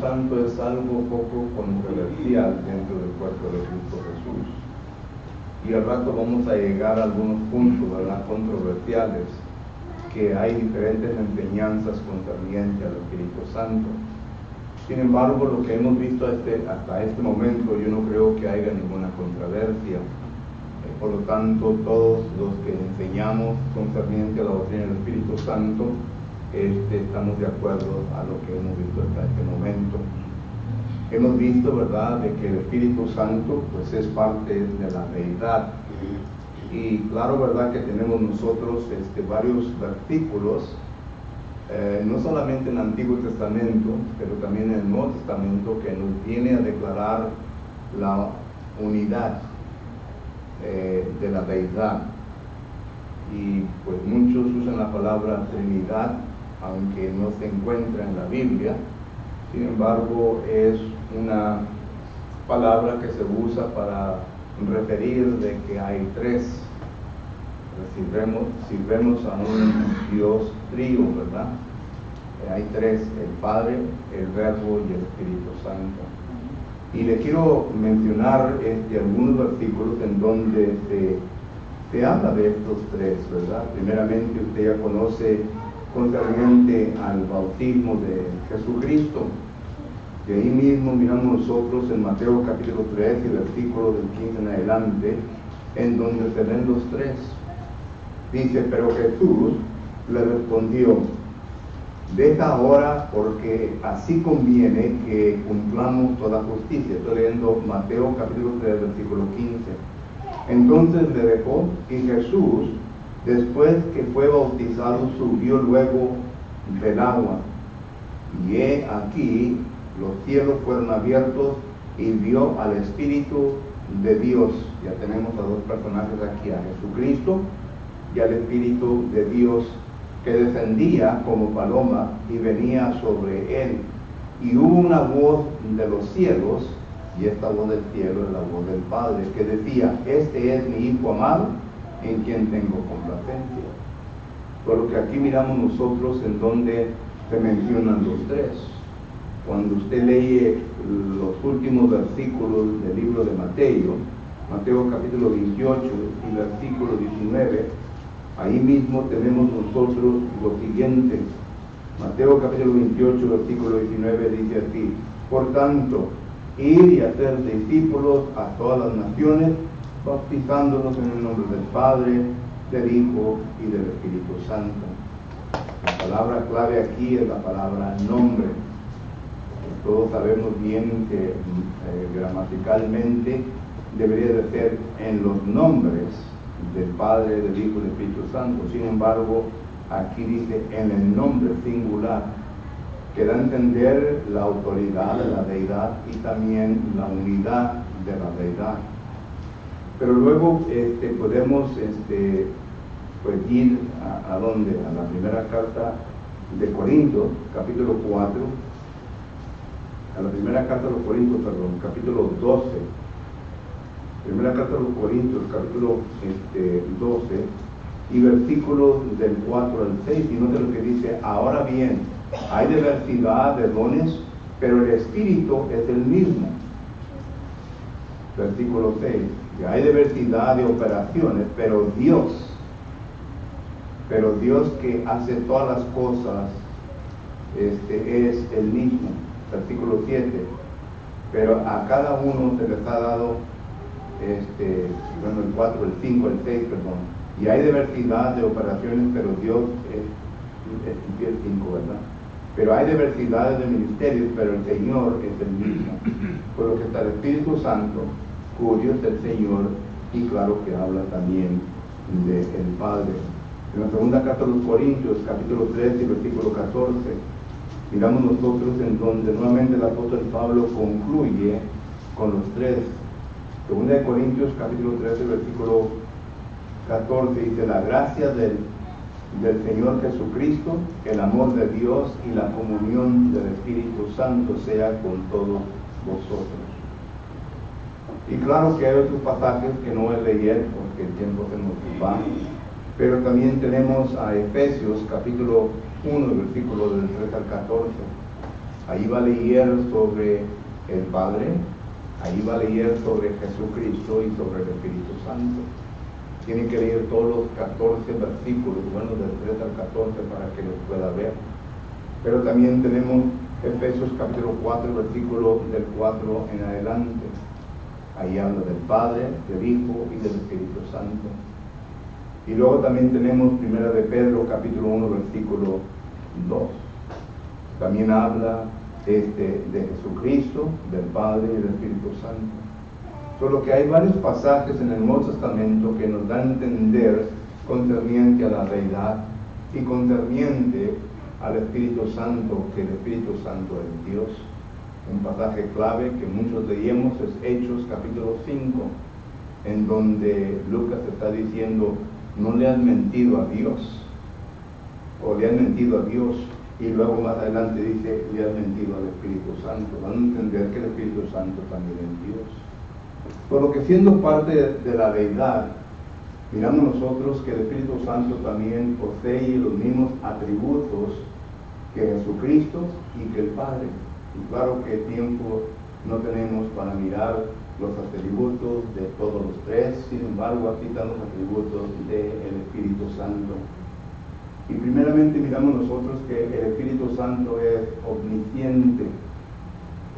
Santo es algo poco controversial dentro del cuerpo de Cristo Jesús. Y al rato vamos a llegar a algunos puntos, ¿verdad?, controversiales, que hay diferentes enseñanzas concernientes al Espíritu Santo. Sin embargo, lo que hemos visto hasta este momento, yo no creo que haya ninguna controversia. Por lo tanto, todos los que enseñamos concerniente a la doctrina del Espíritu Santo, estamos de acuerdo a lo que hemos visto hasta este momento. Hemos visto, ¿verdad?, de que el Espíritu Santo pues es parte de la deidad. Y claro, ¿verdad?, que tenemos nosotros varios versículos, no solamente en el Antiguo Testamento, pero también en el Nuevo Testamento, que nos viene a declarar la unidad de la deidad. Y pues muchos usan la palabra Trinidad, aunque no se encuentra en la Biblia. Sin embargo, es una palabra que se usa para referir de que hay tres. Si vemos a un Dios trío, ¿verdad? Hay tres: el Padre, el Verbo y el Espíritu Santo. Y le quiero mencionar algunos versículos en donde se habla de estos tres, ¿verdad? Primeramente, usted ya conoce concerniente al bautismo de Jesucristo. De ahí mismo miramos nosotros en Mateo capítulo 3 y versículo del 15 en adelante, en donde se ven los tres. Dice: pero Jesús le respondió: deja ahora, porque así conviene que cumplamos toda justicia. Estoy leyendo Mateo capítulo 3 versículo 15. Entonces le dejó, y Jesús, después que fue bautizado, subió luego del agua. Y he aquí, los cielos fueron abiertos, y vio al Espíritu de Dios. Ya tenemos a dos personajes aquí, a Jesucristo y al Espíritu de Dios, que descendía como paloma y venía sobre él. Y hubo una voz de los cielos, y esta voz del cielo es la voz del Padre, que decía: este es mi Hijo amado, en quien tengo complacencia. Por lo que aquí miramos nosotros en donde se mencionan los tres. Cuando usted lee los últimos versículos del libro de Mateo, Mateo capítulo 28 y versículo 19, ahí mismo tenemos nosotros lo siguiente. Mateo capítulo 28, versículo 19 dice así: por tanto, ir y hacer discípulos a todas las naciones, bautizándolos en el nombre del Padre, del Hijo y del Espíritu Santo. La palabra clave aquí es la palabra nombre. Todos sabemos bien que gramaticalmente debería de ser en los nombres del Padre, del Hijo y del Espíritu Santo. Sin embargo, aquí dice en el nombre singular, que da a entender la autoridad de la deidad y también la unidad de la deidad. Pero luego podemos pues ir a dónde, a la primera carta de Corintios, capítulo 4, a la primera carta de los Corintios, perdón, capítulo 12. Primera carta de los Corintios, capítulo 12, y versículos del 4 al 6, y note lo que dice: ahora bien, hay diversidad de dones, pero el Espíritu es el mismo. Versículo 6, y hay diversidad de operaciones, pero Dios que hace todas las cosas es el mismo. Versículo 7, pero a cada uno se les ha dado el 4, el 5, el 6, perdón. Y hay diversidad de operaciones, pero Dios es el 5, ¿verdad? Pero hay diversidades de ministerios, pero el Señor es el mismo. Por lo que está el Espíritu Santo, cuyo es el Señor, y claro que habla también del Padre. En la segunda carta de los Corintios, capítulo 13, versículo 14, miramos nosotros en donde nuevamente el apóstol Pablo concluye con los tres. Segunda de Corintios capítulo 13 versículo 14 dice: la gracia del Señor Jesucristo, el amor de Dios y la comunión del Espíritu Santo sea con todos vosotros. Y claro que hay otros pasajes que no voy a leer porque el tiempo se nos va, pero también tenemos a Efesios capítulo 1, versículo del 3 al 14. Ahí va a leer sobre el Padre, ahí va a leer sobre Jesucristo y sobre el Espíritu Santo. Tienen que leer todos los 14 versículos, bueno, del 3 al 14 para que los pueda ver. Pero también tenemos Efesios capítulo 4, versículo del 4 en adelante. Ahí habla del Padre, del Hijo y del Espíritu Santo. Y luego también tenemos Primera de Pedro capítulo 1, versículo 2. También habla de Jesucristo, del Padre y del Espíritu Santo. Solo que hay varios pasajes en el Nuevo Testamento que nos dan a entender concerniente a la deidad y concerniente al Espíritu Santo, que el Espíritu Santo es Dios. Un pasaje clave que muchos leíamos es Hechos capítulo 5, en donde Lucas está diciendo, no le han mentido a Dios, o le han mentido a Dios, y luego más adelante dice, le han mentido al Espíritu Santo. Van a entender que el Espíritu Santo también es Dios. Por lo que siendo parte de la deidad, miramos nosotros que el Espíritu Santo también posee los mismos atributos que Jesucristo y que el Padre. Y claro que tiempo no tenemos para mirar los atributos de todos los tres, sin embargo aquí están los atributos del Espíritu Santo. Y primeramente miramos nosotros que el Espíritu Santo es omnisciente,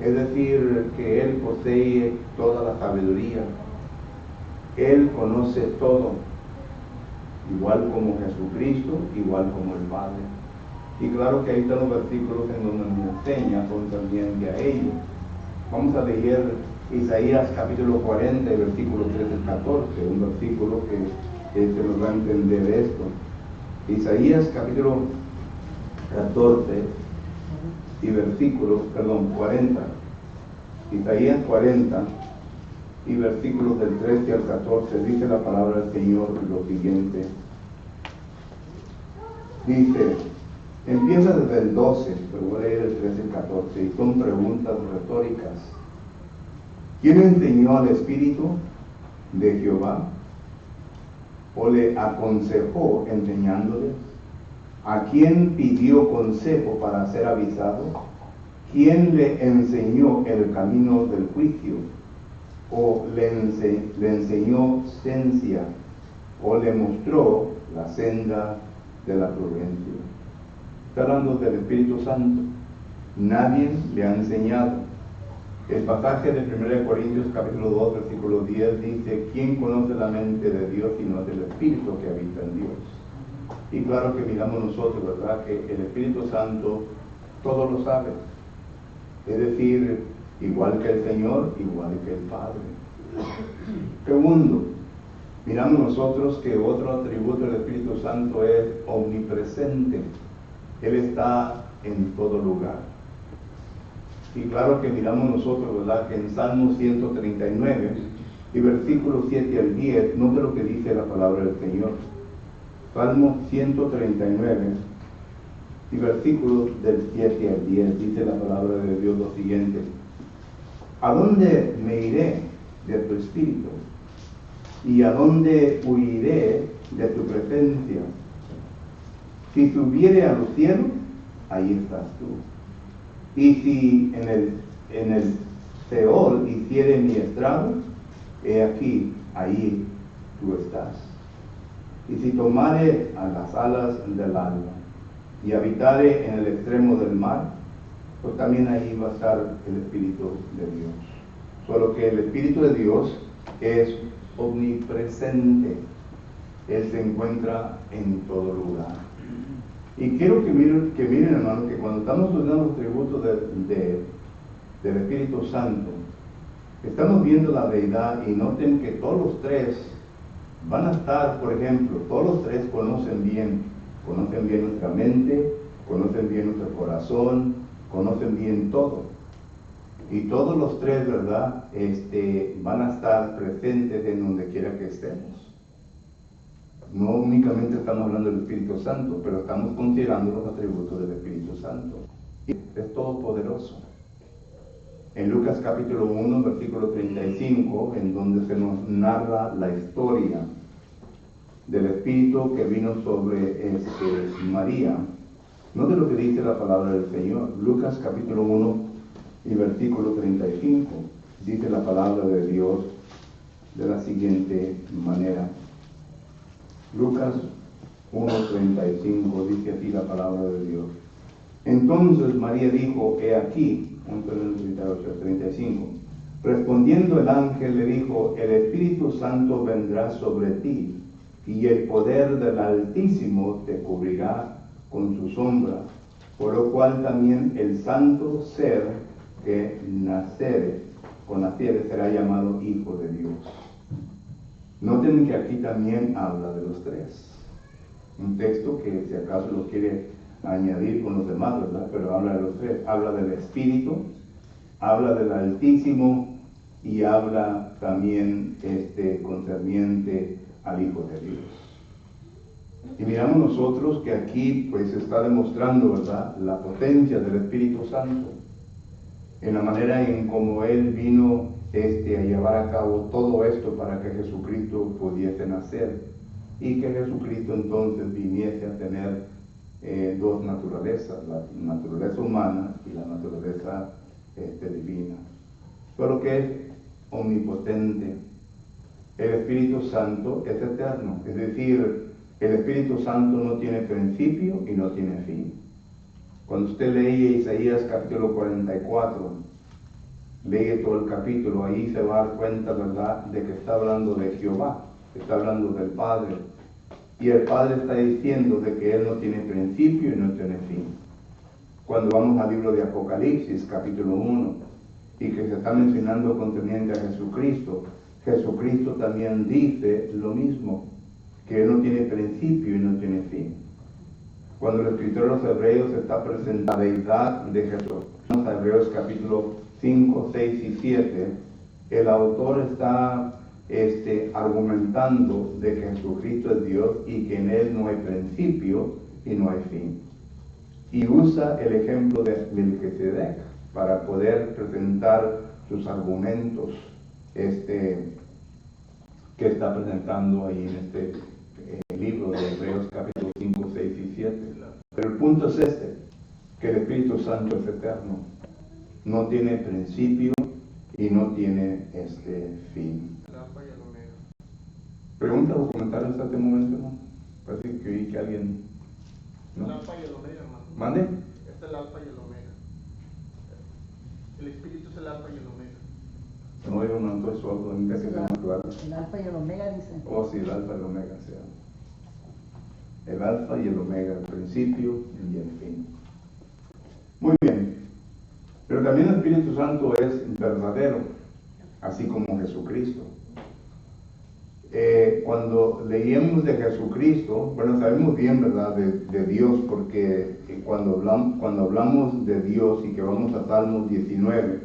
es decir, que Él posee toda la sabiduría, Él conoce todo, igual como Jesucristo, igual como el Padre. Y claro que ahí están los versículos en donde nos enseña concerniente a ello. Vamos a leer Isaías capítulo 40, versículo 13 al 14, un versículo que se nos va a entender esto. Isaías capítulo 14 y versículos, 40. Isaías 40 y versículos del 13 al 14, dice la palabra del Señor lo siguiente. Dice, empieza desde el 12, pero voy a leer el 13 y el 14, y son preguntas retóricas. ¿Quién enseñó al Espíritu de Jehová? ¿O le aconsejó enseñándole? ¿A quién pidió consejo para ser avisado? ¿Quién le enseñó el camino del juicio? ¿O le enseñó ciencia? ¿O le mostró la senda de la prudencia? Está hablando del Espíritu Santo. Nadie le ha enseñado. El pasaje de 1 Corintios capítulo 2, versículo 10 dice, ¿quién conoce la mente de Dios sino el Espíritu que habita en Dios? Y claro que miramos nosotros, ¿verdad?, que el Espíritu Santo todo lo sabe. Es decir, igual que el Señor, igual que el Padre. Segundo, miramos nosotros que otro atributo del Espíritu Santo es omnipresente. Él está en todo lugar. Y claro que miramos nosotros, ¿verdad?, que en Salmo 139 y versículos 7 al 10, note lo que dice la palabra del Señor. Salmo 139 y versículos del 7 al 10, dice la palabra de Dios lo siguiente. ¿A dónde me iré de tu espíritu? ¿Y a dónde huiré de tu presencia? Si subiere a los cielos, ahí estás tú. Y si en el Seol hiciere mi estrago, he aquí, ahí tú estás. Y si tomare a las alas del alba y habitare en el extremo del mar, pues también ahí va a estar el Espíritu de Dios. Solo que el Espíritu de Dios es omnipresente. Él se encuentra en todo lugar. Y quiero que miren, hermanos, que cuando estamos estudiando los atributos del Espíritu Santo, estamos viendo la deidad y noten que todos los tres van a estar, por ejemplo, todos los tres conocen bien nuestra mente, conocen bien nuestro corazón, conocen bien todo. Y todos los tres, ¿verdad?, van a estar presentes en donde quiera que estemos. No únicamente estamos hablando del Espíritu Santo, pero estamos considerando los atributos del Espíritu Santo. Es todopoderoso. En Lucas capítulo 1, versículo 35, en donde se nos narra la historia del Espíritu que vino sobre María, Note lo que dice la palabra del Señor. Lucas capítulo 1 y versículo 35. Dice la palabra de Dios de la siguiente manera. Lucas 1:35 dice así la palabra de Dios. Entonces María dijo, he aquí, 35. Respondiendo el ángel le dijo, el Espíritu Santo vendrá sobre ti, y el poder del Altísimo te cubrirá con su sombra, por lo cual también el santo ser que naciere será llamado Hijo de Dios. Noten que aquí también habla de los tres. Un texto que si acaso lo quiere añadir con los demás, ¿verdad? Pero habla de los tres. Habla del Espíritu, habla del Altísimo y habla también concerniente al Hijo de Dios. Y miramos nosotros que aquí pues está demostrando, ¿verdad?, la potencia del Espíritu Santo en la manera en cómo Él vino a llevar a cabo todo esto para que Jesucristo pudiese nacer y que Jesucristo entonces viniese a tener dos naturalezas, la naturaleza humana y la naturaleza divina. Pero que es omnipotente. El Espíritu Santo es eterno, es decir, el Espíritu Santo no tiene principio y no tiene fin. Cuando usted lee Isaías capítulo 44, lee todo el capítulo, ahí se va a dar cuenta, ¿verdad?, de que está hablando de Jehová, está hablando del Padre. Y el Padre está diciendo de que Él no tiene principio y no tiene fin. Cuando vamos al libro de Apocalipsis, capítulo 1, y que se está mencionando concerniente a Jesucristo, Jesucristo también dice lo mismo, que Él no tiene principio y no tiene fin. Cuando el escritor de los Hebreos está presentando la deidad de Jesús, en Hebreos capítulo 5, 6 y 7, el autor está argumentando de que Jesucristo es Dios y que en Él no hay principio y no hay fin. Y usa el ejemplo de Melquisedec para poder presentar sus argumentos que está presentando ahí en este libro de Hebreos capítulo 5, 6 y 7. Pero el punto es que el Espíritu Santo es eterno, no tiene principio y no tiene fin. ¿Preguntas o comentarios hasta este momento, hermano? Parece que oí que alguien... ¿no? El alfa y el omega, hermano. ¿Mande? Este es el alfa y el omega. El Espíritu es el alfa y el omega. No oigo un entonces algo en que sea natural. El alfa y el omega dice. Oh, sí, el alfa y el omega sea. El alfa y el omega, el principio y el fin. Muy bien. Pero también el Espíritu Santo es verdadero, así como Jesucristo. Cuando leíamos de Jesucristo, bueno, sabemos bien, ¿verdad?, de Dios, porque cuando hablamos de Dios y que vamos a Salmos 19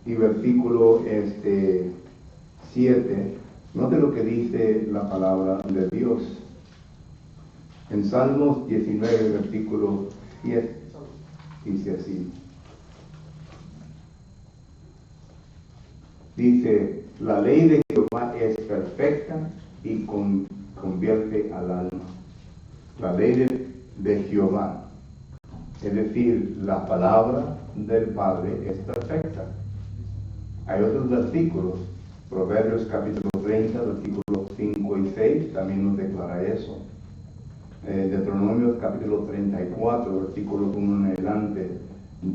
y versículo 7, note lo que dice la palabra de Dios. En Salmos 19, versículo 7, dice así. Dice, la ley de Jehová es perfecta y convierte al alma. La ley de Jehová, es decir, la palabra del Padre es perfecta. Hay otros versículos, Proverbios capítulo 30, versículos 5 y 6, también nos declara eso. Deuteronomios capítulo 34, versículos 1 en adelante,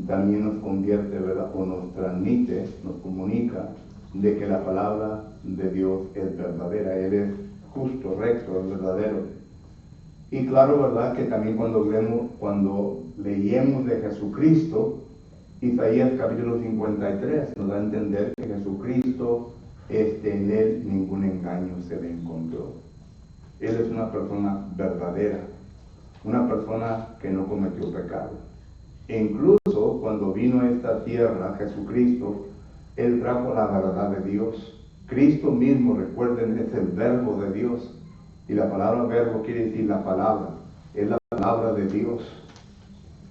también nos convierte, ¿verdad?, o nos transmite, nos comunica de que la palabra de Dios es verdadera, Él es justo, recto, es verdadero. Y claro, ¿verdad?, que también cuando leemos de Jesucristo, Isaías capítulo 53 nos da a entender que Jesucristo, en Él ningún engaño se le encontró. Él es una persona verdadera, una persona que no cometió pecado. E incluso cuando vino a esta tierra Jesucristo, Él trajo la verdad de Dios. Cristo mismo, recuerden, es el verbo de Dios. Y la palabra verbo quiere decir la palabra. Es la palabra de Dios.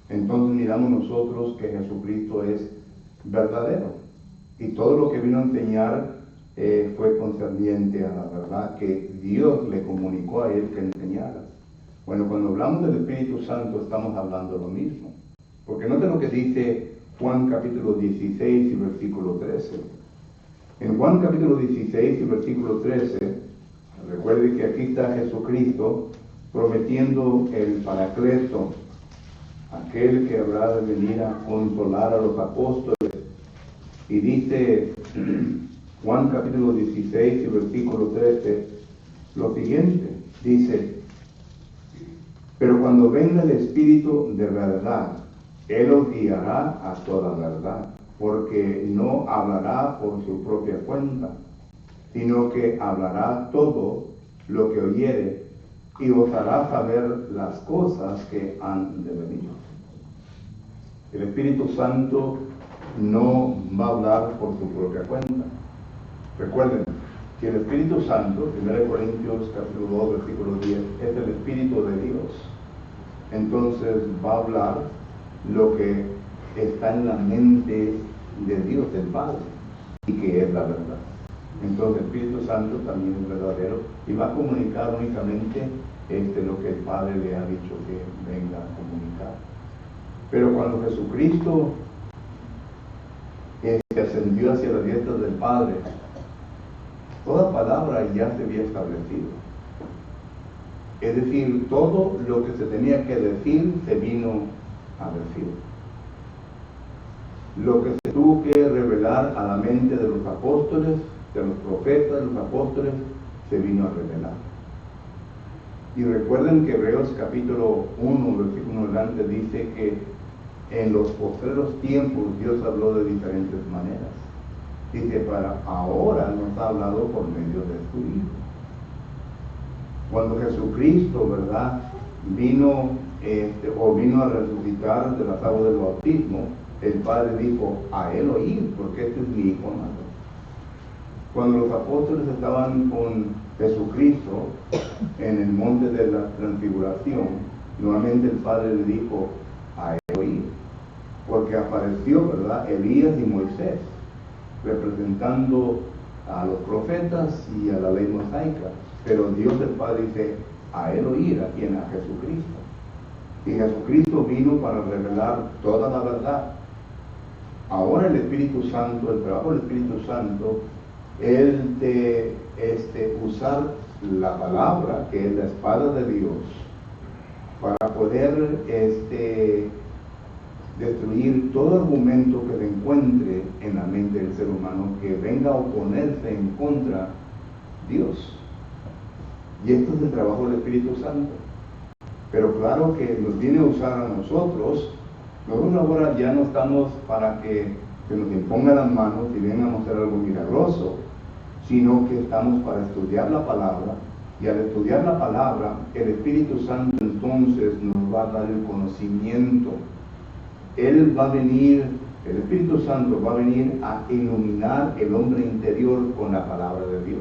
Entonces miramos nosotros que Jesucristo es verdadero. Y todo lo que vino a enseñar fue concerniente a la verdad que Dios le comunicó a Él que enseñara. Bueno, cuando hablamos del Espíritu Santo estamos hablando lo mismo. Porque note lo que dice Juan capítulo 16 y versículo 13. En Juan capítulo 16 y versículo 13, recuerde que aquí está Jesucristo prometiendo el Paracleto, aquel que habrá de venir a consolar a los apóstoles. Y dice Juan capítulo 16 y versículo 13 lo siguiente, dice: pero cuando venga el Espíritu de verdad, Él os guiará a toda verdad, porque no hablará por su propia cuenta, sino que hablará todo lo que oyere y os hará saber las cosas que han de venir. El Espíritu Santo no va a hablar por su propia cuenta. Recuerden, si el Espíritu Santo, 1 Corintios capítulo 2, versículo 10, es el Espíritu de Dios, entonces va a hablar lo que está en la mente de Dios, el Padre, y que es la verdad. Entonces el Espíritu Santo también es verdadero y va a comunicar únicamente lo que el Padre le ha dicho que venga a comunicar. Pero cuando Jesucristo ascendió hacia la diestra del Padre, toda palabra ya se había establecido. Es decir, todo lo que se tenía que decir se vino a decir. Lo que se tuvo que revelar a la mente de los apóstoles, de los profetas, de los apóstoles, se vino a revelar. Y recuerden que Hebreos capítulo 1, versículo 1 adelante dice que en los postreros tiempos Dios habló de diferentes maneras. Dice, para ahora nos ha hablado por medio de su Hijo. Cuando Jesucristo, ¿verdad?, vino a resucitar de las aguas del bautismo, el Padre dijo, a Él oír, porque este es mi Hijo amado. Cuando los apóstoles estaban con Jesucristo en el monte de la transfiguración, nuevamente el Padre le dijo, a Él oír, porque apareció, ¿verdad?, Elías y Moisés, representando a los profetas y a la ley mosaica. Pero Dios el Padre dice, a Él oír, ¿a quién? A Jesucristo. Y Jesucristo vino para revelar toda la verdad. Ahora el Espíritu Santo, el trabajo del Espíritu Santo, es de usar la palabra, que es la espada de Dios, para poder destruir todo argumento que se encuentre en la mente del ser humano que venga a oponerse en contra de Dios. Y esto es el trabajo del Espíritu Santo. Pero claro que nos viene a usar a nosotros. Nosotros ahora ya no estamos para que se nos impongan las manos y vengan a hacer algo milagroso, sino que estamos para estudiar la palabra. Y al estudiar la palabra, el Espíritu Santo entonces nos va a dar el conocimiento. Él va a venir, el Espíritu Santo va a venir a iluminar el hombre interior con la palabra de Dios.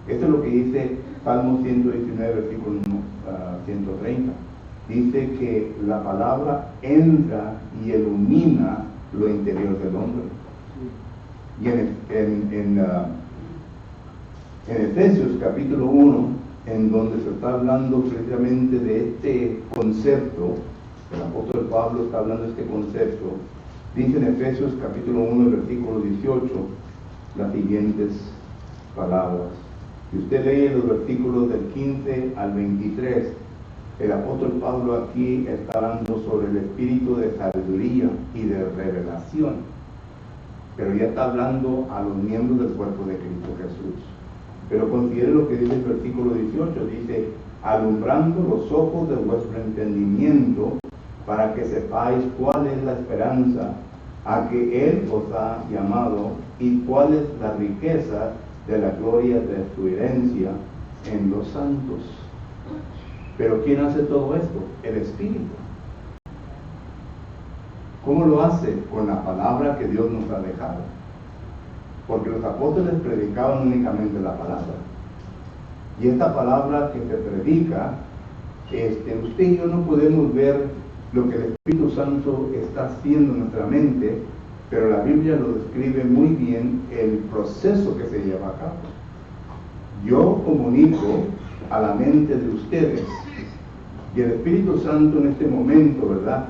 Esto es lo que dice Salmo 119, versículo 130. Dice que la palabra entra y ilumina lo interior del hombre. Y en Efesios capítulo 1, en donde se está hablando precisamente de este concepto, el apóstol Pablo está hablando de este concepto, dice en Efesios capítulo 1, versículo 18, las siguientes palabras. Si usted lee los versículos del 15 al 23, el apóstol Pablo aquí está hablando sobre el espíritu de sabiduría y de revelación, pero ya está hablando a los miembros del cuerpo de Cristo Jesús. Pero considere lo que dice el versículo 18, dice, alumbrando los ojos de vuestro entendimiento, para que sepáis cuál es la esperanza a que Él os ha llamado y cuál es la riqueza de la gloria de su herencia en los santos. Pero ¿quién hace todo esto? El Espíritu. ¿Cómo lo hace? Con la palabra que Dios nos ha dejado. Porque los apóstoles predicaban únicamente la palabra. Y esta palabra que se predica, usted y yo no podemos ver lo que el Espíritu Santo está haciendo en nuestra mente, pero la Biblia lo describe muy bien el proceso que se lleva a cabo. Yo comunico a la mente de ustedes Y el Espíritu Santo en este momento, ¿verdad?,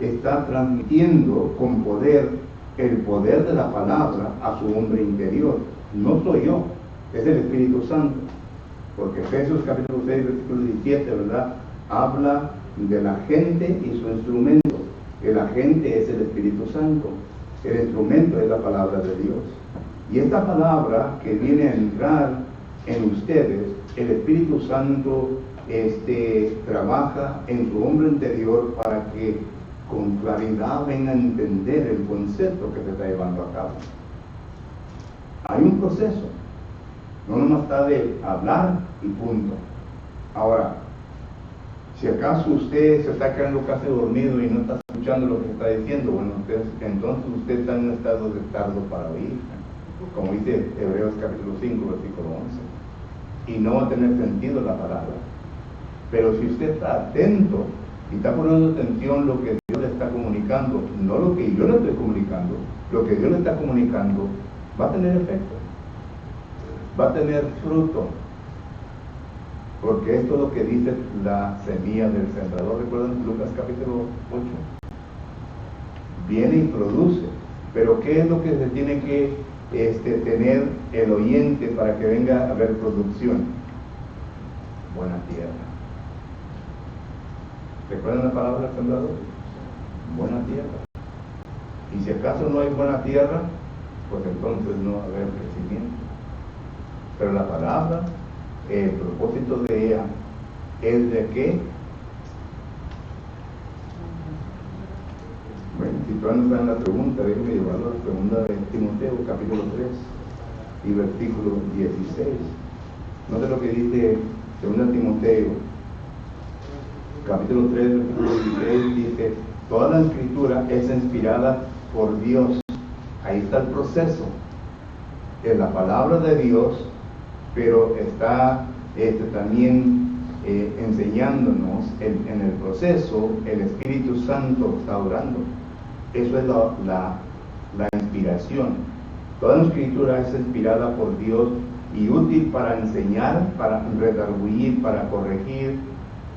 está transmitiendo con poder el poder de la palabra a su hombre interior. No soy yo, es el Espíritu Santo. Porque Efesios capítulo 6, versículo 17, ¿verdad?, habla de la gente y su instrumento. El agente es el Espíritu Santo. El instrumento es la palabra de Dios. Y esta palabra que viene a entrar en ustedes, el Espíritu Santo trabaja en su hombre interior para que con claridad venga a entender el concepto que se está llevando a cabo. Hay un proceso. No nomás está de hablar y punto. Ahora, si acaso usted se está quedando casi dormido y no está escuchando lo que se está diciendo, bueno, entonces usted está en un estado de tardo para oír, como dice Hebreos capítulo 5, versículo 11. Y no va a tener sentido la palabra. Pero si usted está atento y está poniendo atención lo que Dios le está comunicando, no lo que yo le estoy comunicando, lo que Dios le está comunicando, va a tener efecto, va a tener fruto. Porque esto es lo que dice la semilla del sembrador. ¿Recuerdan Lucas capítulo 8? Viene y produce. Pero ¿qué es lo que se tiene que tener el oyente para que venga a haber producción? Buena tierra. ¿Recuerdan la palabra del sembrador? Buena tierra. Y si acaso no hay buena tierra, pues entonces no va a haber crecimiento. Pero la palabra, el propósito de ella es de que, bueno, si todavía no saben la pregunta, déjenme llevarlo a la segunda de Timoteo, capítulo 3 y versículo 16. Note lo que dice segunda Timoteo, capítulo 3, versículo 16, dice: toda la escritura es inspirada por Dios. Ahí está el proceso. Es la palabra de Dios, pero está también enseñándonos en el proceso. El Espíritu Santo está orando. Eso es la inspiración. Toda la escritura es inspirada por Dios y útil para enseñar, para redarguir, para corregir,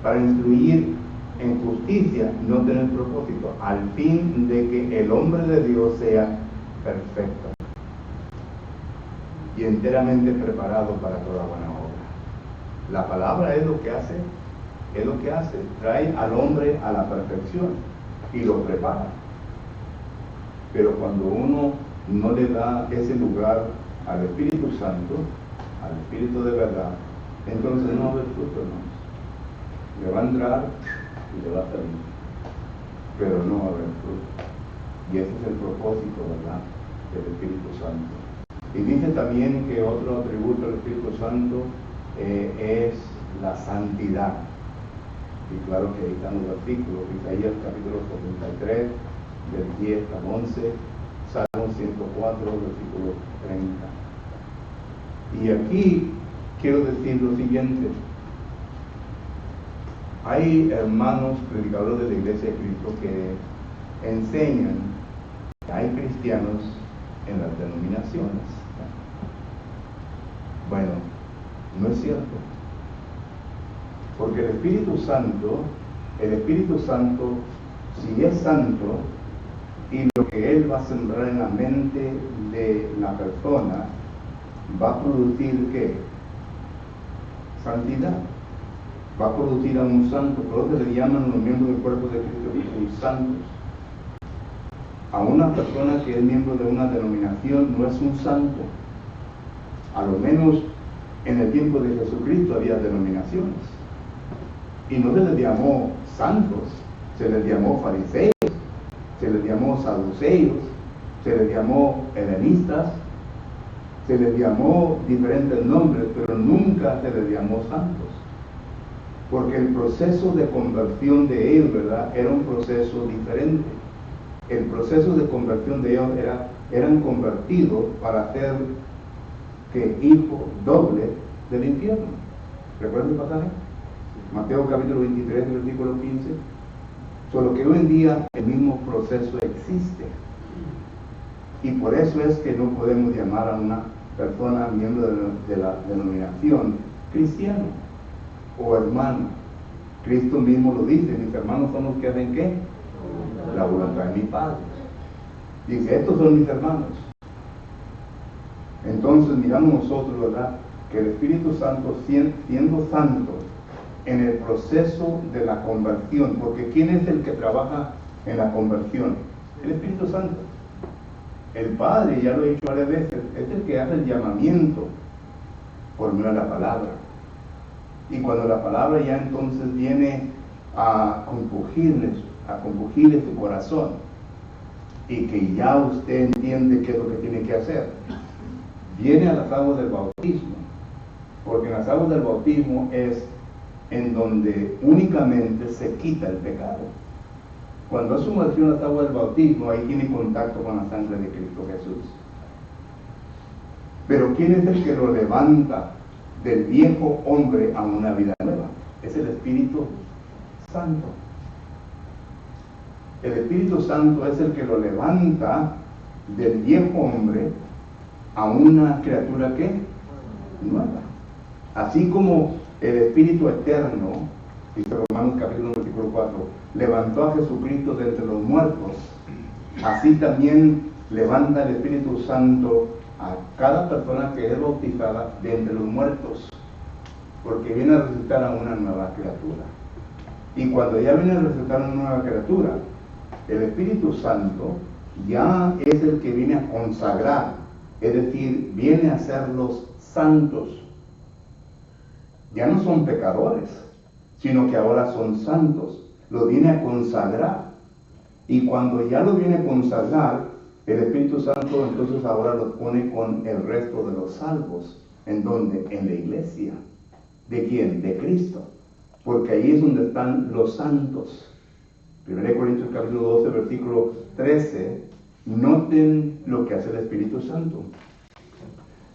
para instruir en justicia, no tener propósito, al fin de que el hombre de Dios sea perfecto y enteramente preparado para toda buena obra. La palabra es lo que hace, trae al hombre a la perfección y lo prepara. Pero cuando uno no le da ese lugar al Espíritu Santo, al Espíritu de verdad, entonces no va a haber fruto, hermanos. Le va a entrar y le va a salir, pero no va a haber fruto. Y ese es el propósito, ¿verdad?, del Espíritu Santo. Y dice también que otro atributo del Espíritu Santo es la santidad. Y claro que ahí están los versículos: Isaías capítulo 73, del 10 al 11, Salmo 104, versículo 30. Y aquí quiero decir lo siguiente: hay hermanos predicadores de la Iglesia de Cristo que enseñan que hay cristianos en las denominaciones. Bueno, no es cierto. Porque el Espíritu Santo, si es santo, y lo que Él va a sembrar en la mente de la persona, va a producir ¿qué? Santidad. Va a producir a un santo. Por eso le llaman los miembros del cuerpo de Cristo santos. A una persona que es miembro de una denominación no es un santo. A lo menos en el tiempo de Jesucristo había denominaciones. Y no se les llamó santos, se les llamó fariseos, se les llamó saduceos, se les llamó helenistas, se les llamó diferentes nombres, pero nunca se les llamó santos. Porque el proceso de conversión de ellos, ¿verdad?, era un proceso diferente. El proceso de conversión de ellos eran convertidos para ser hijo doble del infierno. ¿Recuerdan el pasaje? Mateo capítulo 23, versículo 15. Solo que hoy en día el mismo proceso existe. Y por eso es que no podemos llamar a una persona miembro de la denominación cristiano o hermano. Cristo mismo lo dice, mis hermanos son los que hacen ¿qué? La voluntad de mi Padre. Dice, estos son mis hermanos. Entonces miramos nosotros, ¿verdad? Que el Espíritu Santo, siendo santo, en el proceso de la conversión, porque ¿quién es el que trabaja en la conversión? El Espíritu Santo. El Padre, ya lo he dicho varias veces, es el que hace el llamamiento por medio de la palabra. Y cuando la palabra ya entonces viene a compugirle su corazón, y que ya usted entiende qué es lo que tiene que hacer, viene a las aguas del bautismo, porque en las aguas del bautismo es en donde únicamente se quita el pecado. Cuando es sumergido en las aguas del bautismo, ahí tiene contacto con la sangre de Cristo Jesús. Pero ¿quién es el que lo levanta del viejo hombre a una vida nueva? Es el Espíritu Santo. El Espíritu Santo es el que lo levanta del viejo hombre a una criatura ¿qué? Nueva. Así como el Espíritu Eterno, dice Romanos capítulo 1, versículo 4, levantó a Jesucristo de entre los muertos, así también levanta el Espíritu Santo a cada persona que es bautizada de entre los muertos, porque viene a resucitar a una nueva criatura. Y cuando ya viene a resucitar a una nueva criatura, el Espíritu Santo ya es el que viene a consagrar, es decir, viene a hacerlos santos. Ya no son pecadores, sino que ahora son santos. Los viene a consagrar. Y cuando ya los viene a consagrar, el Espíritu Santo entonces ahora los pone con el resto de los salvos. ¿En dónde? En la iglesia. ¿De quién? De Cristo. Porque ahí es donde están los santos. 1 Corintios capítulo 12, versículo 13. Noten lo que hace el Espíritu Santo.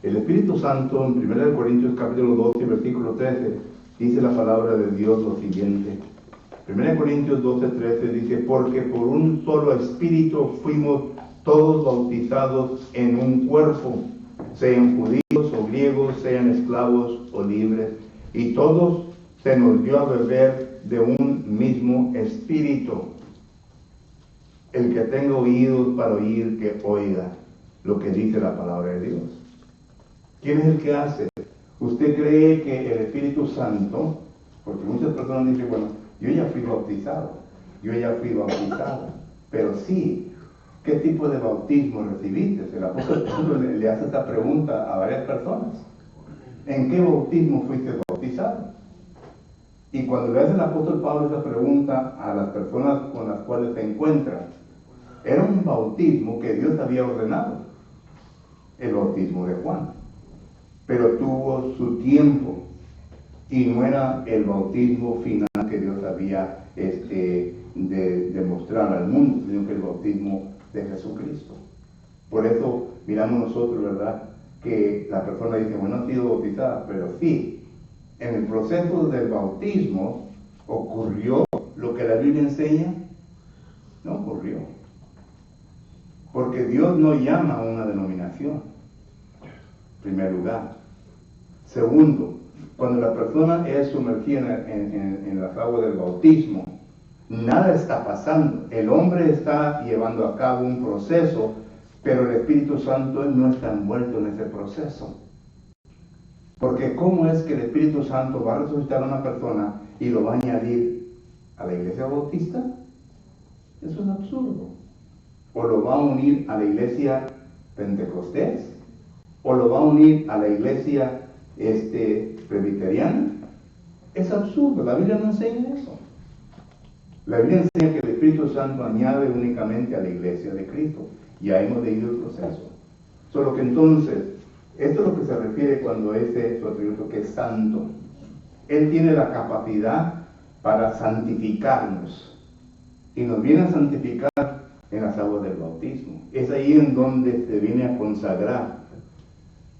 El Espíritu Santo en 1 Corintios capítulo 12, versículo 13, dice la palabra de Dios lo siguiente. 1 Corintios 12, 13 dice, porque por un solo Espíritu fuimos todos bautizados en un cuerpo, sean judíos o griegos, sean esclavos o libres, y todos se nos dio a beber de un mismo Espíritu. El que tenga oídos para oír, que oiga lo que dice la palabra de Dios. ¿Quién es el que hace? ¿Usted cree que el Espíritu Santo, porque muchas personas dicen, bueno, yo ya fui bautizado, pero sí, ¿qué tipo de bautismo recibiste? El apóstol Pablo le hace esta pregunta a varias personas. ¿En qué bautismo fuiste bautizado? Y cuando le hace el apóstol Pablo esa pregunta a las personas con las cuales se encuentra, era un bautismo que Dios había ordenado, el bautismo de Juan, pero tuvo su tiempo y no era el bautismo final que Dios había de mostrar al mundo, sino que el bautismo de Jesucristo. Por eso miramos nosotros, ¿verdad?, que la persona dice, bueno, ha sido bautizada, pero sí, en el proceso del bautismo ocurrió lo que la Biblia enseña. No ocurrió, porque Dios no llama a una denominación, en primer lugar. Segundo, cuando la persona es sumergida en las aguas del bautismo, nada está pasando. El hombre está llevando a cabo un proceso, pero el Espíritu Santo no está envuelto en ese proceso. Porque ¿cómo es que el Espíritu Santo va a resucitar a una persona y lo va a añadir a la iglesia bautista? Eso es absurdo. O lo va a unir a la iglesia pentecostés, o lo va a unir a la iglesia presbiteriana. Es absurdo, la Biblia no enseña eso. La Biblia enseña que el Espíritu Santo añade únicamente a la iglesia de Cristo. Ya hemos leído el proceso. Solo que entonces, esto es lo que se refiere cuando ese su atributo que es santo. Él tiene la capacidad para santificarnos. Y nos viene a santificar en las aguas del bautismo. Es ahí en donde se viene a consagrar.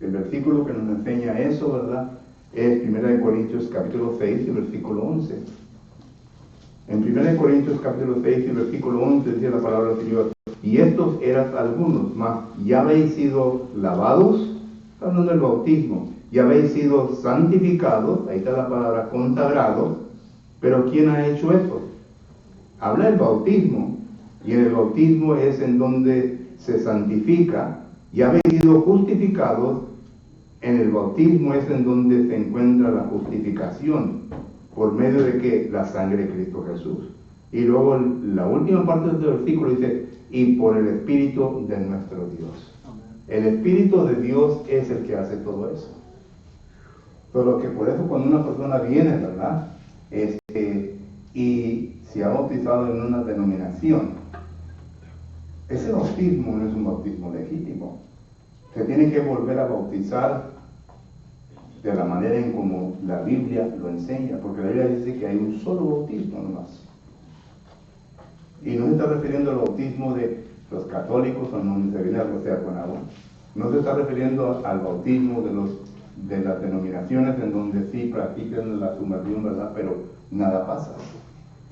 El versículo que nos enseña eso, ¿verdad?, es 1 Corintios capítulo 6 y versículo 11. En 1 Corintios capítulo 6 y versículo 11 dice la palabra del Señor, y estos eran algunos, mas ya habéis sido lavados, hablando del bautismo, ya habéis sido santificados, ahí está la palabra consagrados, Pero ¿quién ha hecho eso? Habla del bautismo, y en el bautismo es en donde se santifica y ha sido justificado. En el bautismo es en donde se encuentra la justificación, por medio de que la sangre de Cristo Jesús. Y luego la última parte del versículo dice, y por el Espíritu de nuestro Dios. El Espíritu de Dios es el que hace todo eso. Solo que por eso cuando una persona viene, ¿verdad? Y se ha bautizado en una denominación, ese bautismo no es un bautismo legítimo. Se tiene que volver a bautizar de la manera en como la Biblia lo enseña, porque la Biblia dice que hay un solo bautismo nomás. Y no se está refiriendo al bautismo de los católicos, o no se viene a rociar con agua. No se está refiriendo al bautismo de las denominaciones en donde sí practican la sumersión, ¿verdad? Pero nada pasa.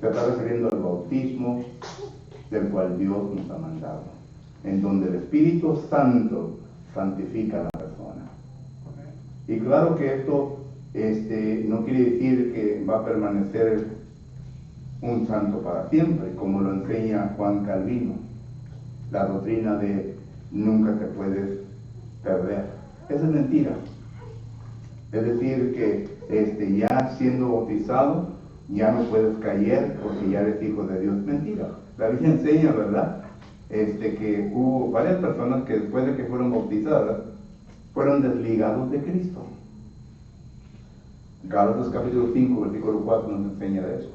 Se está refiriendo al bautismo del cual Dios nos ha mandado, en donde el Espíritu Santo santifica a la persona. Y claro que esto no quiere decir que va a permanecer un santo para siempre, como lo enseña Juan Calvino, la doctrina de nunca te puedes perder. Esa es mentira. Es decir, que ya siendo bautizado, ya no puedes caer porque ya eres hijo de Dios. Mentira. La Biblia enseña, ¿verdad? Que hubo varias personas que después de que fueron bautizadas, fueron desligados de Cristo. Gálatas capítulo 5, versículo 4 nos enseña de eso.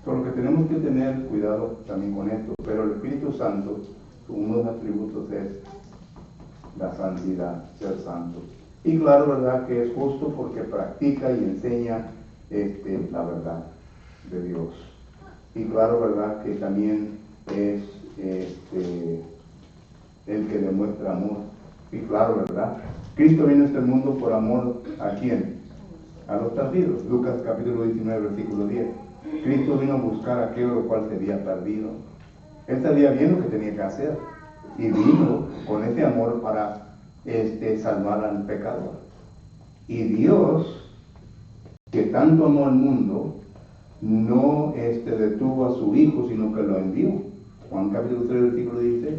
Solo que tenemos que tener cuidado también con esto, pero el Espíritu Santo, uno de los atributos es la santidad, ser santo. Y claro, ¿verdad? Que es justo porque practica y enseña la verdad de Dios. Y claro, ¿verdad? Que también es el que demuestra amor. Y claro, ¿verdad? Cristo vino a este mundo por amor ¿a quién? A los perdidos. Lucas capítulo 19, versículo 10. Cristo vino a buscar a aquello lo cual se había perdido. Él sabía bien lo que tenía que hacer. Y vino con ese amor para salvar al pecador. Y Dios, que tanto amó al mundo, no detuvo a su Hijo, sino que lo envió. Juan capítulo 3, versículo 16.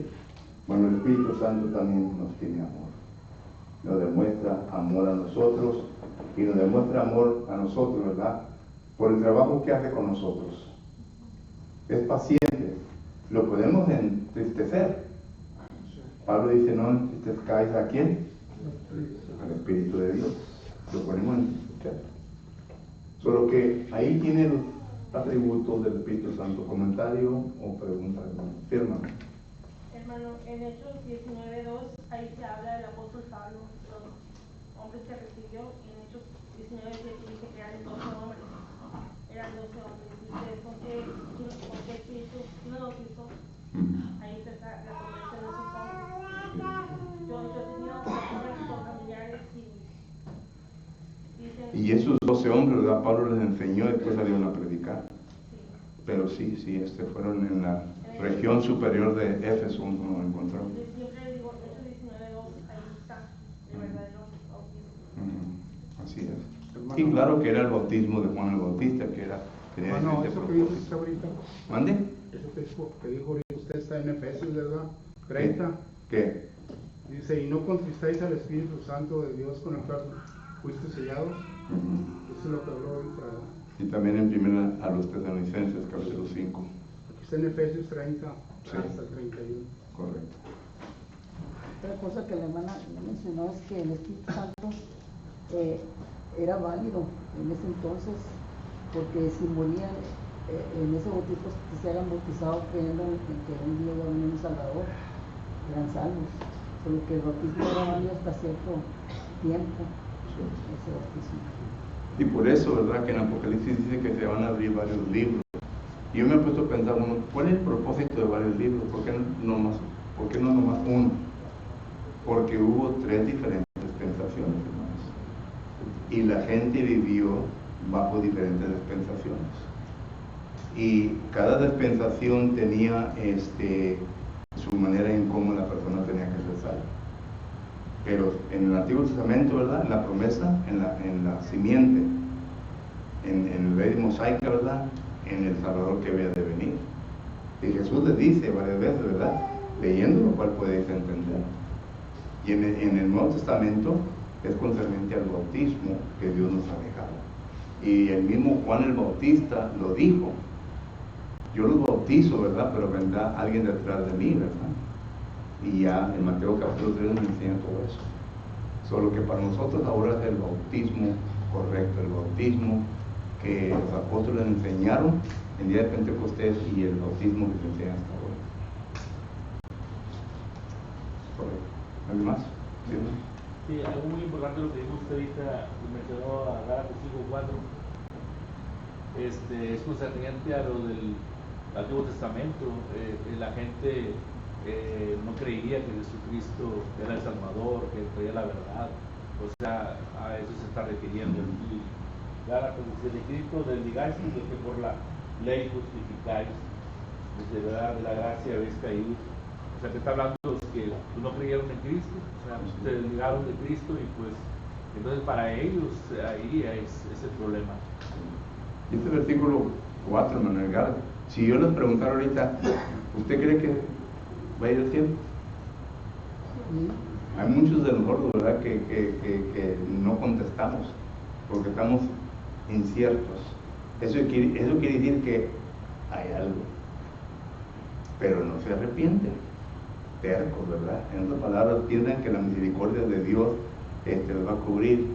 Bueno, el Espíritu Santo también nos tiene amor. Nos demuestra amor a nosotros y nos demuestra amor a nosotros, ¿verdad? Por el trabajo que hace con nosotros. Es paciente. Lo podemos entristecer. Pablo dice, no entristezcáis ¿a quién? Al Espíritu de Dios. Lo podemos entristecer. Solo que ahí tiene los atributos del Espíritu Santo. ¿Comentario o pregunta? Firma. Hermano, en Hechos 19:2, ahí se habla del apóstol Pablo, los hombres que recibió, y en Hechos 19:7 dice que eran 12 hombres. Eran 12 hombres. Dice, ¿con qué espíritu no los hizo? Ahí se está la conversión de esos hombres. Yo he tenido personas con familiares y dicen... Y esos 12 hombres, ¿verdad? Pablo les enseñó, después salieron a predicar. Sí. Pero sí, fueron en la región superior de Éfeso, uno lo encontró. Siempre digo, Hechos 19:2, ahí está, el verdadero bautismo. Así es. Y claro que era el bautismo de Juan el Bautista, que era... No, eso que dijo usted ahorita. ¿Mande? Eso que dijo ahorita usted está en Efesios, ¿verdad? 30. ¿Qué? Dice, y no contristáis al Espíritu Santo de Dios con el cual fuiste sellados. Eso es lo que habló ahorita, ¿verdad? Y también en primera a los Tesalonicenses, capítulo 5. Aquí está en Efesios 30 Sí. hasta el 31. Correcto. Otra cosa que la hermana mencionó es que el Espíritu Santo era válido en ese entonces, porque si morían en ese bautismo, que se hayan bautizado creyendo en que un día iba a venir un Salvador, eran salvos. Solo que el bautismo era válido hasta cierto tiempo, ese bautismo. Y por eso, ¿verdad? Que en Apocalipsis dice que se van a abrir varios libros. Y yo me he puesto a pensar, bueno, ¿cuál es el propósito de varios libros? ¿Por qué no nomás uno? Porque hubo 3 diferentes dispensaciones, hermanos. Y la gente vivió bajo diferentes dispensaciones. Y cada dispensación tenía su manera en cómo la persona tenía que ser salva. Pero en el Antiguo Testamento, ¿verdad? En la promesa, en la simiente, en ley mosaica, ¿verdad? En el Salvador que había de venir. Y Jesús les dice varias veces, ¿verdad? Leyendo lo cual podéis entender. Y en el Nuevo Testamento es concerniente al bautismo que Dios nos ha dejado. Y el mismo Juan el Bautista lo dijo: yo los bautizo, ¿verdad? Pero vendrá alguien detrás de mí, ¿verdad? Y ya en Mateo capítulo 3 nos enseña todo eso. Solo que para nosotros ahora es el bautismo correcto, el bautismo que los apóstoles enseñaron el día de Pentecostés y el bautismo que se enseña hasta ahora. Correcto. ¿Algo más? ¿Sí? Sí, algo muy importante lo que dijo usted ahorita, mencionó a Gálatas 5:4, es concerniente a lo del Antiguo Testamento. La gente no creía que Jesucristo era el Salvador, que traía la verdad. O sea, a eso se está refiriendo. Y Gálatas dice: de Cristo desligáis, lo que por la ley justificáis, desde de la gracia habéis caído. O sea, que está hablando de los que no creyeron en Cristo, o sea, se desligaron de Cristo, y pues entonces para ellos ahí es el problema. Y este versículo 4, Manuel Gálatas, si yo les preguntara ahorita, ¿usted cree que va a ir al cielo? Hay muchos de nosotros, ¿verdad?, que no contestamos porque estamos inciertos. Eso quiere decir que hay algo, pero no se arrepienten, tercos, ¿verdad? En otras palabras, piensan que la misericordia de Dios les va a cubrir,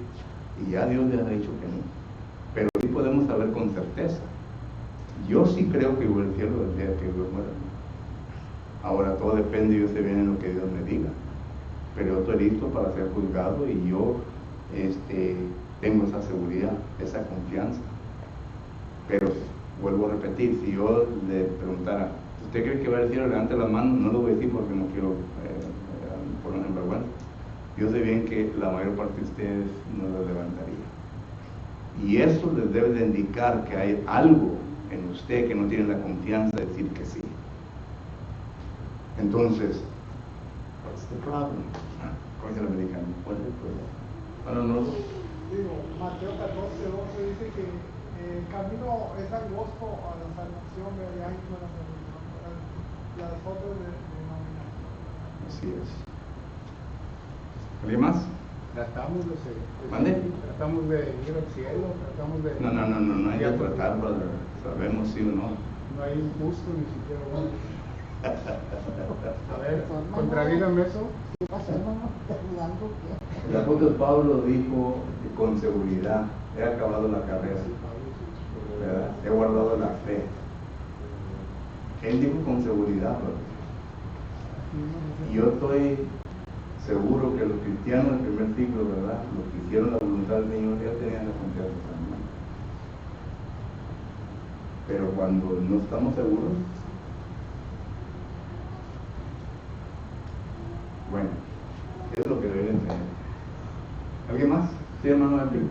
y ya Dios les ha dicho que no. Pero sí podemos saber con certeza: yo sí creo que voy al cielo el día que Dios muera. Ahora todo depende, yo sé bien en lo que Dios me diga, pero yo estoy listo para ser juzgado, y yo tengo esa seguridad, esa confianza. Pero vuelvo a repetir, si yo le preguntara, ¿usted cree que va al cielo? Levante la mano. No lo voy a decir porque no quiero poner en vergüenza. Yo sé bien que la mayor parte de ustedes no lo levantaría, y eso les debe de indicar que hay algo en usted que no tiene la confianza de decir que sí. Entonces, what's the problem? ¿Cómo dice el americano? ¿Cuál es el problema? Bueno, no. Digo, Mateo 14:12 dice que el camino es angosto a la salvación, pero hay ancho a la salvación, las otras de denominación. Así es. ¿Alguien más? Tratamos de ¿Mande? Tratamos de ir al cielo, tratamos de... No hay que tratar, brother. Sabemos sí o no. No hay un justo ni siquiera uno. A ver, contradígame eso. ¿Qué pasa, hermano? ¿Estás jugando qué? El apóstol Pablo dijo con seguridad: he acabado la carrera, ¿verdad? He guardado la fe. Él dijo con seguridad, brother. Y yo estoy seguro que los cristianos del primer siglo, ¿verdad?, los que hicieron la voluntad del Señor, ya tenían la confianza también. Pero cuando no estamos seguros, bueno, es lo que deben tener. ¿Alguien más? Sí, hermano Alvin.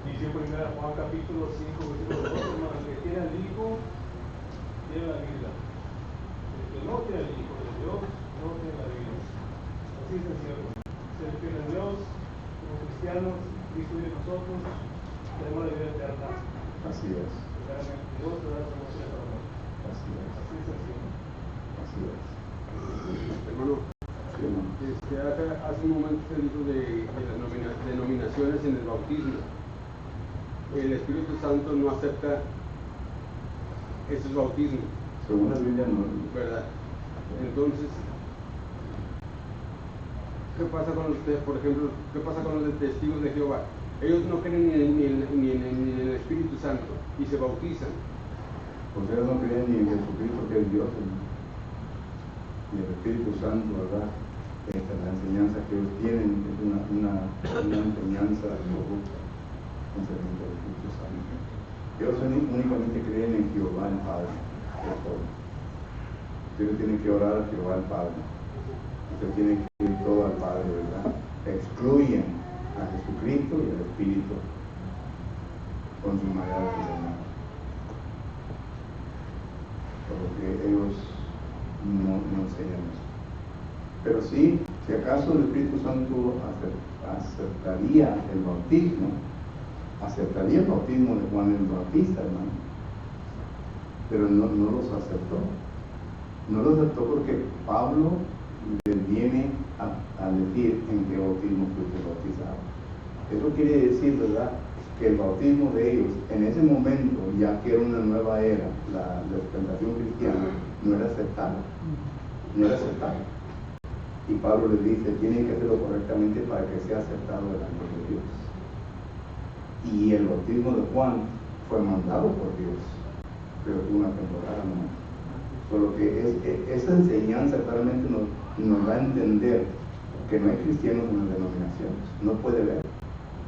Dice primera Juan capítulo 5, versículo 12, hermano: el que tiene al Hijo, tiene la vida. El que no tiene al Hijo de Dios, no tiene la vida. Así es sencillo. El que tiene a Dios, como cristianos, Cristo vive en nosotros, tenemos la vida eterna. Así es. Dios te da la salvación para nosotros. Así es. Así es sencillo. Así es. Hermano, Sí, hermano. hace un momento se dijo de las denominaciones en el bautismo. El Espíritu Santo no acepta esos bautismos, Según la Biblia no. ¿verdad? Entonces, ¿qué pasa con ustedes, por ejemplo, qué pasa con los testigos de Jehová? Ellos no creen ni en el Espíritu Santo y se bautizan. Pues ellos no creen ni en Jesucristo, que es Dios, ni el Espíritu Santo, ¿verdad? La enseñanza que ellos tienen es una enseñanza corrupta concerniente al Espíritu Santo. Ellos únicamente creen en Jehová el Padre, es todo. Ustedes tienen que orar a Jehová el Padre. Ustedes tienen que ir todo al Padre, ¿verdad? Excluyen a Jesucristo y al Espíritu con su manera de enseñar. Porque ellos no enseñan eso. Pero sí, si acaso el Espíritu Santo aceptaría el bautismo, aceptaría el bautismo de Juan el Bautista, hermano, pero no los aceptó. No los aceptó porque Pablo les viene a decir en qué bautismo fuiste bautizado. Eso quiere decir, ¿verdad?, que el bautismo de ellos en ese momento, ya que era una nueva era, la dispensación cristiana, no era aceptable. No era aceptable. Y Pablo les dice, tienen que hacerlo correctamente para que sea aceptado delante de Dios. Y el bautismo de Juan fue mandado por Dios, pero tuvo una temporada nomás. Solo que esa enseñanza claramente nos da a entender que no hay cristianos en las denominaciones. No puede haber,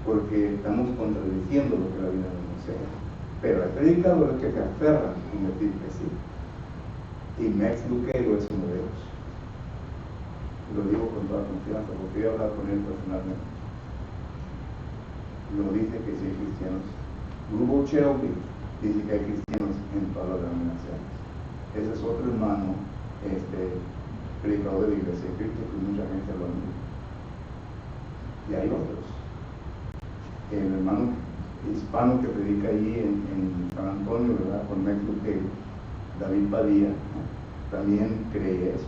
porque estamos contradiciendo lo que la Biblia nos enseña. Pero hay predicadores que se aferran en decir que sí. Y Max Lucero es uno de ellos. Lo digo con toda confianza, porque he hablado con él personalmente. Lo dice que sí hay cristianos. Grupo Shelby dice que hay cristianos en todas las denominaciones. Ese es otro hermano, predicador de la Iglesia de Cristo, que mucha gente lo admira. Y hay otros. El hermano hispano que predica allí en San Antonio, ¿verdad?, con Max Lucero, David Padilla, ¿no?, también cree eso.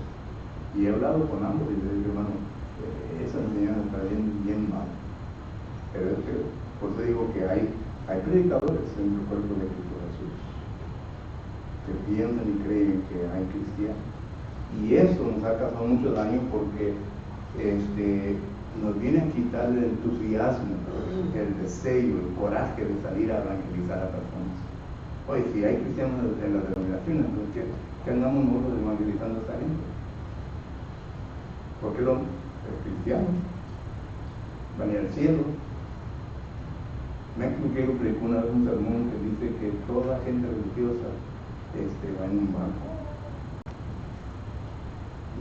Y he hablado con ambos y les digo, hermano, esa enseñanza está bien mala. Pero es que, por eso digo que hay predicadores en el cuerpo de Cristo Jesús que piensan y creen que hay cristianos. Y eso nos ha causado mucho daño porque nos viene a quitar el entusiasmo, el deseo, el coraje de salir a evangelizar a personas. Oye, si hay cristianos en las denominaciones, entonces ¿qué andamos nosotros evangelizando a esta gente? Porque los cristianos van a ir al cielo. Max Lucero predicó una vez un sermón que dice que toda gente religiosa va en un barco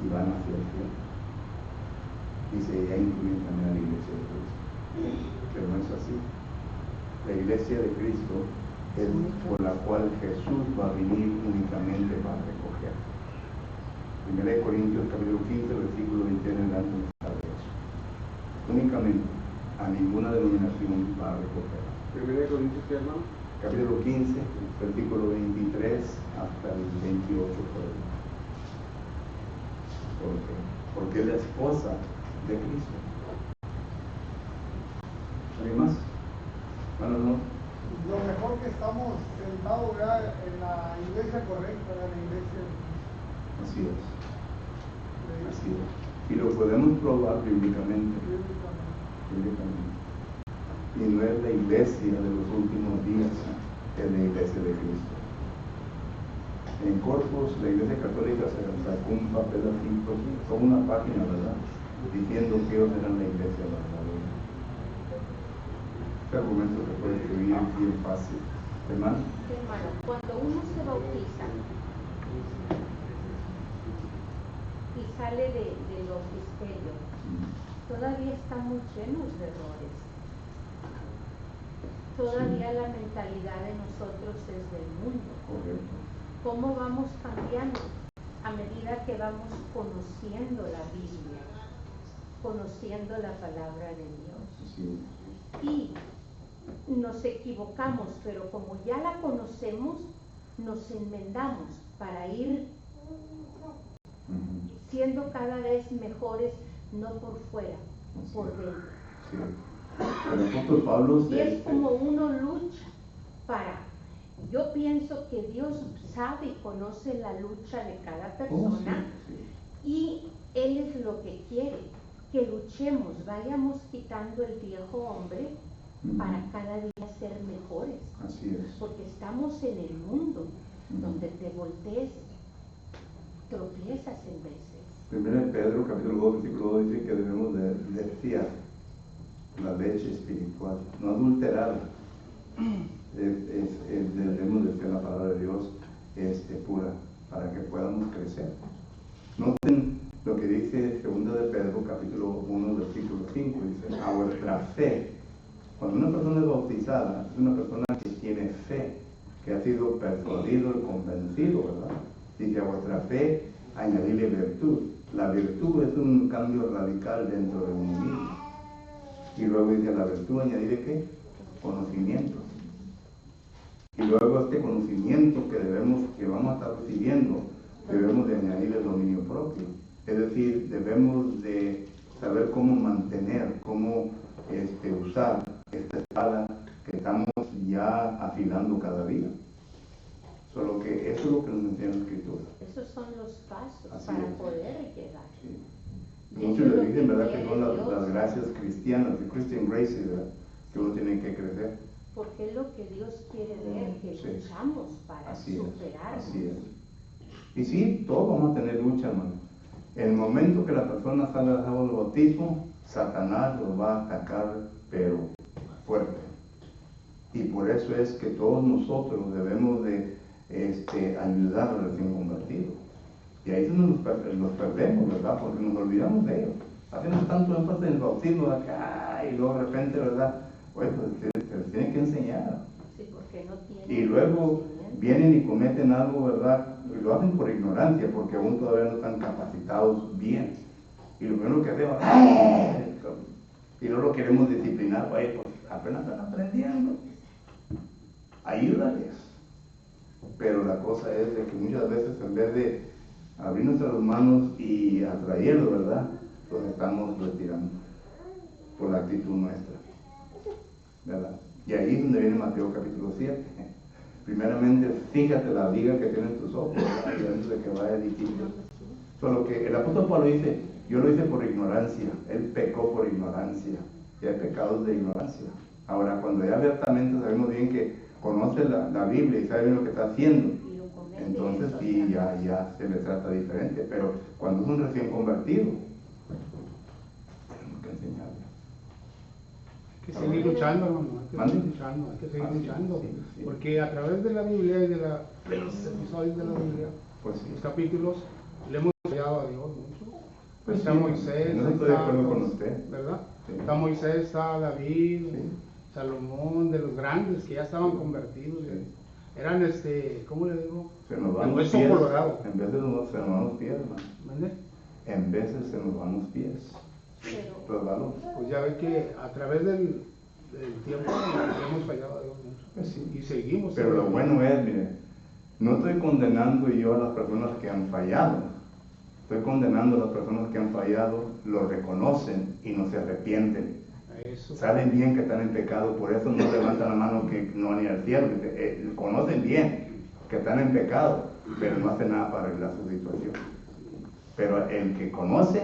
y van hacia el cielo. Dice, ya incluyen también a la iglesia de Cristo. Pero no es así. La iglesia de Cristo es por la cual Jesús va a venir únicamente para recoger. 1 Corintios capítulo 15, versículo 20 en adelante nos habla de eso. Únicamente, a ninguna denominación va a recoger. 1 Corintios, ¿qué, hermano? Capítulo 15, versículo 23 hasta el 28 por ahí. ¿Por qué? Porque es la esposa de Cristo. ¿Hay más? Bueno, no. Lo mejor que estamos sentados ya en la iglesia correcta, en la iglesia de Cristo. Así es. Así es. Y lo podemos probar bíblicamente. Y no es la iglesia de los últimos días, es la iglesia de Cristo. En Corpus, la iglesia católica se sacó un papel así, con una página, ¿verdad?, diciendo que ellos eran la iglesia verdadera. Este argumento se puede escribir bien fácil. Hermano, cuando uno se bautiza y sale del bautisterio, todavía estamos llenos de errores. Todavía la mentalidad de nosotros es del mundo. correcto. ¿Cómo vamos cambiando? A medida que vamos conociendo la Biblia, conociendo la palabra de Dios. Sí. Y nos equivocamos, pero como ya la conocemos, nos enmendamos para ir siendo cada vez mejores, no por fuera, por dentro. Sí. El apóstol Pablo Y es como uno lucha para. Yo pienso que Dios sabe y conoce la lucha de cada persona, y Él es lo que quiere, que luchemos, vayamos quitando el viejo hombre para cada día ser mejores. Así es. Porque estamos en el mundo donde te voltees, tropiezas en veces. Primero en Pedro, capítulo 2, versículo 2, dice que debemos de fiar la leche espiritual, no adulterada. Debemos de fiar la palabra de Dios pura, para que podamos crecer. Noten lo que dice 2 de Pedro, capítulo 1, versículo 5, dice, a vuestra fe. Cuando una persona es bautizada, es una persona que tiene fe, que ha sido persuadido y convencido, ¿verdad? Dice, a vuestra fe añadirle virtud. La virtud es un cambio radical dentro de uno mismo. Y luego dice, a la virtud añadirle ¿qué? conocimientos. Y luego este conocimiento que vamos a estar recibiendo, debemos de añadir el dominio propio. Es decir, debemos de saber cómo mantener, cómo usar esta espada que estamos ya afilando cada día. Solo que eso es lo que nos enseña la Escritura. Esos son los pasos Así para es. poder llegar. Sí. Y Muchos eso es le lo dicen, que ¿verdad?, que quiere son las Dios. gracias cristianas, the Christian graces, ¿verdad?, que uno tiene que crecer. Porque es lo que Dios quiere ver, que Sí. luchamos para Así es, superarnos. así es. Y sí, todos vamos a tener lucha, hermano. En el momento que la persona sale del agua del bautismo, Satanás lo va a atacar, pero fuerte. Y por eso es que todos nosotros debemos de ayudar al recién convertido. Y ahí es donde nos perdemos, ¿verdad? Porque nos olvidamos de ellos. Hacemos tanto énfasis en el bautismo de acá y luego de repente, ¿verdad? Pues se les tiene que enseñar. Sí, porque no tienen Y luego conocimiento. vienen y cometen algo, ¿verdad? Y lo hacen por ignorancia, porque aún todavía no están capacitados bien. Y lo primero que hacemos, ¡ay! Y no lo queremos disciplinar, oye, pues apenas están aprendiendo. Ayúdales. Pero la cosa es de que muchas veces en vez de abrir nuestras manos y atraerlo, ¿verdad?, los estamos retirando por la actitud nuestra, ¿verdad? Y ahí es donde viene Mateo capítulo 7. Primeramente, fíjate la viga que tienen tus ojos, ¿verdad?, y antes de que vaya difícil. Solo que el apóstol Pablo dice, yo lo hice por ignorancia, él pecó por ignorancia, y hay pecados de ignorancia. Ahora, cuando ya abiertamente sabemos bien que conoce la Biblia y sabe bien lo que está haciendo, entonces sí, ya se le trata diferente. Pero cuando es un recién convertido, tenemos que enseñarle. Hay que seguir luchando, hermano, hay que seguir luchando, hay que seguir luchando. Sí. Porque a través de la Biblia y de los episodios de la Biblia, Pues sí. los capítulos, le hemos fallado a Dios mucho. Pues Está sí, Moisés, en eso estoy de acuerdo con usted. ¿verdad? Sí. Está Moisés, está David, Sí. Salomón, de los grandes que ya estaban convertidos. Sí. Eran, ¿cómo le digo? Se nos van El los hueso pies. colorado. En vez de se nos van los pies, hermano. ¿Mande? En veces se nos van los pies. Pero Los balones. Pues ya ve que a través del tiempo le hemos fallado a Dios mucho. Pues sí. Y seguimos. Pero lo bueno es, mire, no estoy condenando yo a las personas que han fallado. Estoy condenando a las personas que han fallado, lo reconocen y no se arrepienten. Eso. Saben bien que están en pecado, por eso no levantan la mano que no van a ir al cielo. Conocen bien que están en pecado, pero no hacen nada para arreglar su situación. Pero el que conoce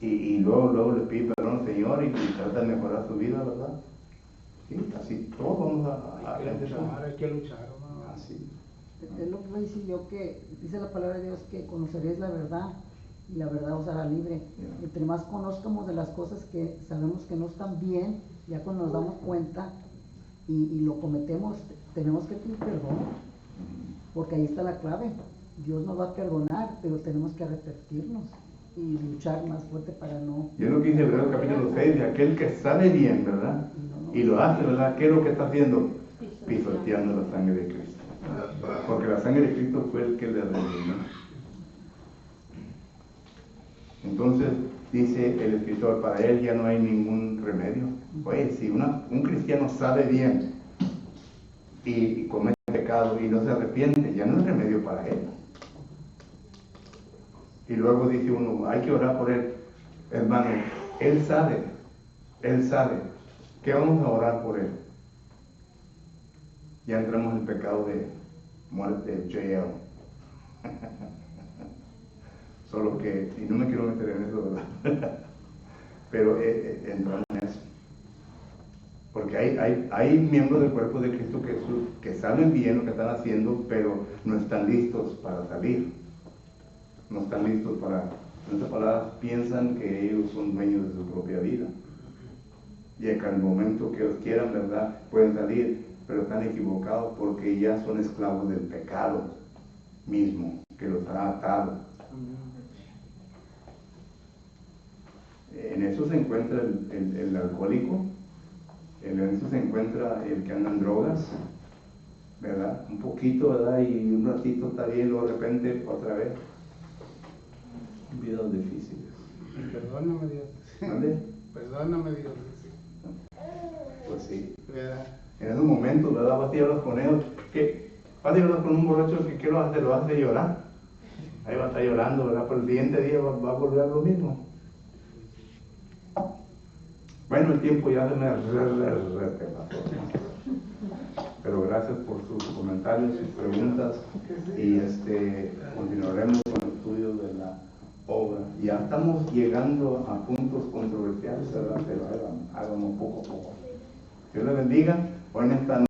y luego le pide perdón al Señor y trata de mejorar su vida, ¿verdad? Sí, así todos vamos a Hay que luchar, hermano. así. Es lo que voy a decir yo, que dice la palabra de Dios que conoceréis la verdad y la verdad os hará libre. Yeah. Entre más conozcamos de las cosas que sabemos que no están bien, ya cuando nos damos cuenta y lo cometemos, tenemos que pedir perdón, porque ahí está la clave. Dios nos va a perdonar, pero tenemos que arrepentirnos y luchar más fuerte para no... Y es lo que dice Hebreos capítulo 6, de aquel que sabe bien, ¿verdad? Y lo hace, ¿verdad? ¿Qué es lo que está haciendo? Pisoteando la sangre de Cristo. Porque la sangre de Cristo fue el que le redimió. Entonces, dice el escritor, para él ya no hay ningún remedio. Oye, si un cristiano sabe bien y comete pecado y no se arrepiente, ya no hay remedio para él. Y luego dice uno, hay que orar por él. Hermano, él sabe. ¿Qué vamos a orar por él? Ya entramos en el pecado de muerte, jail. Solo que, y no me quiero meter en eso, ¿verdad? Pero entramos en eso. Porque hay miembros del cuerpo de Cristo que saben bien lo que están haciendo, pero no están listos para salir. No están listos para, en otras palabras, piensan que ellos son dueños de su propia vida. Y que al momento que ellos quieran, ¿verdad?, pueden salir, pero están equivocados porque ya son esclavos del pecado mismo, que los ha atado. En eso se encuentra el alcohólico, en eso se encuentra el que anda en drogas, ¿verdad? Un poquito, ¿verdad? Y un ratito está bien, luego de repente otra vez. Vidas difíciles. Perdóname, Dios. ¿Vale? Perdóname, Dios. Pues sí. momentos, ¿verdad? Vas a llevarlos con ellos, vas a llevarlos con un borracho que ¿qué lo hace? Lo hace llorar. Ahí va a estar llorando, ¿verdad? Pero el siguiente día va a volver a lo mismo. Bueno, el tiempo ya se me pasó. Pero gracias por sus comentarios, sus preguntas, y continuaremos con el estudio de la obra. Ya estamos llegando a puntos controversiales, ¿verdad? Pero háganlo poco a poco. Dios les bendiga. Hoy en esta